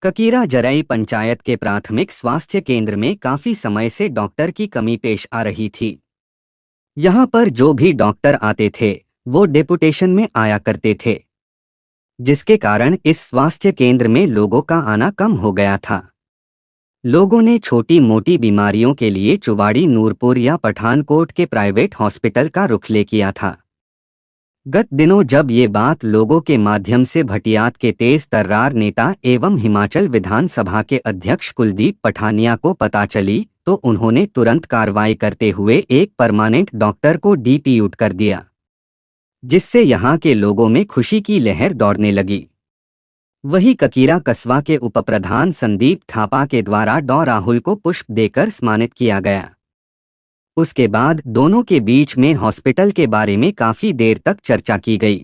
ककीरा जरई पंचायत के प्राथमिक स्वास्थ्य केंद्र में काफी समय से डॉक्टर की कमी पेश आ रही थी। यहाँ पर जो भी डॉक्टर आते थे वो डेपुटेशन में आया करते थे, जिसके कारण इस स्वास्थ्य केंद्र में लोगों का आना कम हो गया था। लोगों ने छोटी मोटी बीमारियों के लिए चुवाड़ी, नूरपुर या पठानकोट के प्राइवेट हॉस्पिटल का रुख ले किया था। गत दिनों जब ये बात लोगों के माध्यम से भटियात के तेज तर्रार नेता एवं हिमाचल विधानसभा के अध्यक्ष कुलदीप पठानिया को पता चली, तो उन्होंने तुरंत कार्रवाई करते हुए एक परमानेंट डॉक्टर को डिप्यूट कर दिया, जिससे यहाँ के लोगों में खुशी की लहर दौड़ने लगी। वही ककीरा कस्बा के उपप्रधान संदीप थापा के द्वारा डॉ राहुल को पुष्प देकर सम्मानित किया गया। उसके बाद दोनों के बीच में हॉस्पिटल के बारे में काफी देर तक चर्चा की गई।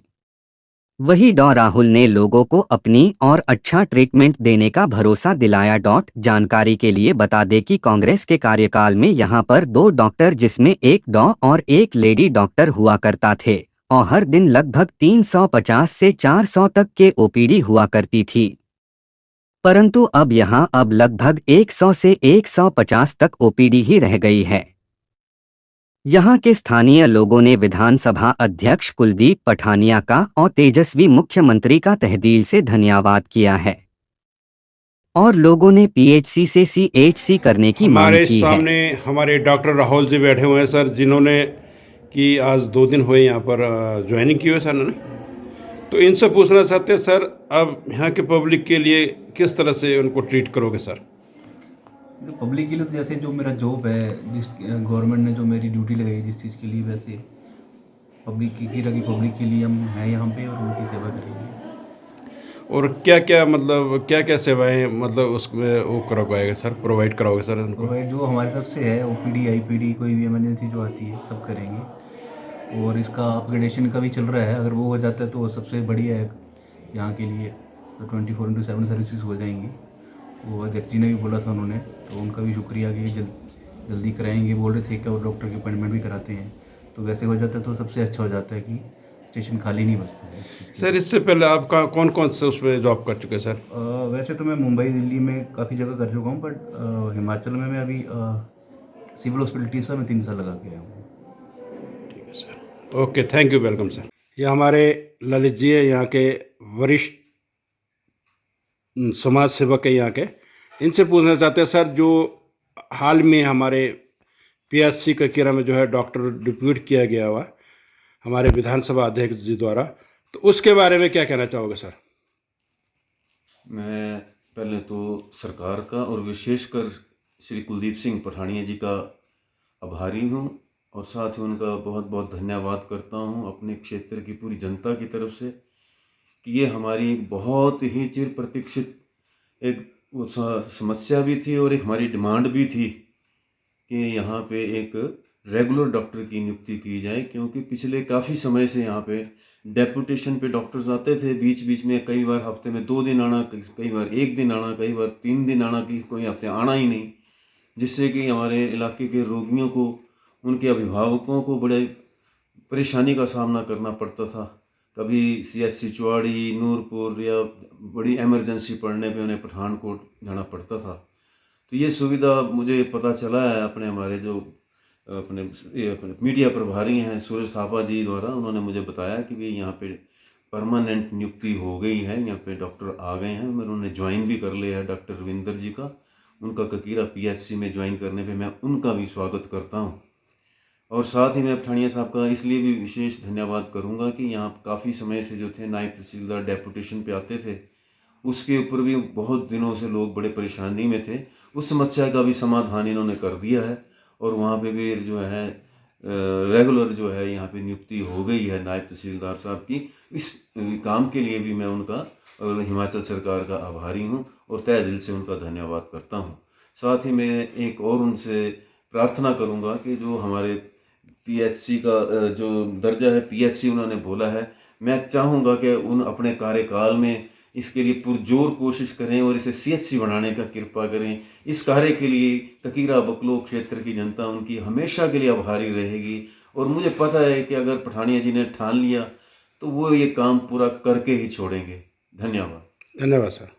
वही डॉ राहुल ने लोगों को अपनी और अच्छा ट्रीटमेंट देने का भरोसा दिलाया। जानकारी के लिए बता दें कि कांग्रेस के कार्यकाल में यहाँ पर 2 डॉक्टर, जिसमें एक डॉ और एक लेडी डॉक्टर हुआ करता थे, और हर दिन लगभग 350 से 400 तक के ओपीडी हुआ करती थी। परंतु अब लगभग 100 से 150 तक ओपीडी ही रह गई है। यहाँ के स्थानीय लोगों ने विधानसभा अध्यक्ष कुलदीप पठानिया का और तेजस्वी मुख्यमंत्री का तहेदिल से धन्यवाद किया है, और लोगों ने पीएचसी से सीएचसी करने की मांग हमारे की है। सामने हमारे डॉक्टर राहुल जी बैठे हुए हैं सर, जिन्होंने कि आज 2 दिन हुए यहाँ पर ज्वाइनिंग की हुई सर ने। तो इनसे पूछना चाहते हैं सर, अब यहाँ के पब्लिक के लिए किस तरह से उनको ट्रीट करोगे सर? जो पब्लिक के लिए, तो जैसे जो मेरा जॉब है, जिस गवर्नमेंट ने जो मेरी ड्यूटी लगाई जिस चीज़ के लिए, वैसे पब्लिक की रही पब्लिक के लिए हम हैं यहाँ पे और उनकी सेवा करेंगे। और क्या क्या मतलब क्या क्या सेवाएं मतलब उसमें वो करवाएगा सर, प्रोवाइड कराओगे सर उनको? प्रोवाइड जो हमारी तरफ से है, ओपीडी आईपीडी कोई भी इमरजेंसी जो आती है सब करेंगे। और इसका अपग्रेडेशन का भी चल रहा है, अगर वो हो जाता है तो सबसे बढ़िया है यहाँ के लिए, तो 24/7 सर्विसेज हो जाएंगी। वो अध्यक्ष जी ने भी बोला था उन्होंने, तो उनका भी शुक्रिया कि जल्दी कराएंगे बोल रहे थे कि, और डॉक्टर की अपॉइंटमेंट भी कराते हैं, तो वैसे हो जाता है तो सबसे अच्छा हो जाता है कि स्टेशन खाली नहीं बचता है। सर इससे पहले आपका कौन कौन से उसमें जॉब कर चुके सर? वैसे तो मैं मुंबई दिल्ली में काफ़ी जगह कर चुका हूँ, बट हिमाचल में मैं अभी सिविल हॉस्पिटल टीसा में 3 साल लगा के आया हूँ। ठीक है sir, okay, thank you, welcome sir. ये हमारे ललित जी है, यहाँ के वरिष्ठ समाज सेवक है यहाँ के। इनसे पूछना चाहते हैं सर, जो हाल में हमारे पीएचसी ककीरा में जो है डॉक्टर डिप्यूट किया गया हुआ हमारे विधानसभा अध्यक्ष जी द्वारा, तो उसके बारे में क्या कहना चाहोगे सर? मैं पहले तो सरकार का और विशेषकर श्री कुलदीप सिंह पठानिया जी का आभारी हूँ, और साथ ही उनका बहुत बहुत धन्यवाद करता हूँ अपने क्षेत्र की पूरी जनता की तरफ से, कि ये हमारी एक बहुत ही चिर प्रतीक्षित एक समस्या भी थी और एक हमारी डिमांड भी थी कि यहाँ पे एक रेगुलर डॉक्टर की नियुक्ति की जाए, क्योंकि पिछले काफ़ी समय से यहाँ पे डेपुटेशन पे डॉक्टर्स आते थे, बीच बीच में कई बार हफ्ते में 2 दिन आना, कई बार 1 दिन आना, कई बार 3 दिन आना, कि कोई हफ्ते आना ही नहीं, जिससे कि हमारे इलाके के रोगियों को, उनके अभिभावकों को बड़े परेशानी का सामना करना पड़ता था। कभी सीएचसी चुवाड़ी, नूरपुर, या बड़ी इमरजेंसी पड़ने पे उन्हें पठानकोट जाना पड़ता था। तो ये सुविधा मुझे पता चला है अपने हमारे जो अपने मीडिया प्रभारी हैं सूरज थापा जी द्वारा, उन्होंने मुझे बताया कि भाई यहाँ पे परमानेंट नियुक्ति हो गई है, यहाँ पे डॉक्टर आ गए हैं। मैं उन्होंने ज्वाइन भी कर लिया है डॉक्टर रविंदर जी का, उनका ककीरा पीएचसी में ज्वाइन करने पे मैं उनका भी स्वागत करता हूँ। और साथ ही मैं पठानिया साहब का इसलिए भी विशेष धन्यवाद करूँगा कि यहाँ काफ़ी समय से जो थे नायब तहसीलदार डेपुटेशन पे आते थे, उसके ऊपर भी बहुत दिनों से लोग बड़े परेशानी में थे, उस समस्या का भी समाधान इन्होंने कर दिया है, और वहाँ पे भी जो है रेगुलर जो है यहाँ पे नियुक्ति हो गई है नायब तहसीलदार साहब की। इस काम के लिए भी मैं उनका और हिमाचल सरकार का आभारी हूँ और तहे दिल से उनका धन्यवाद करता हूँ। साथ ही मैं एक और उनसे प्रार्थना करूँगा कि जो हमारे पीएचसी का जो दर्जा है पीएचसी उन्होंने बोला है, मैं चाहूँगा कि उन अपने कार्यकाल में इसके लिए पुरजोर कोशिश करें और इसे सीएचसी बनाने का कृपा करें। इस कार्य के लिए ककीरा बकलो क्षेत्र की जनता उनकी हमेशा के लिए आभारी रहेगी, और मुझे पता है कि अगर पठानिया जी ने ठान लिया तो वो ये काम पूरा करके ही छोड़ेंगे। धन्यवाद। धन्यवाद सर।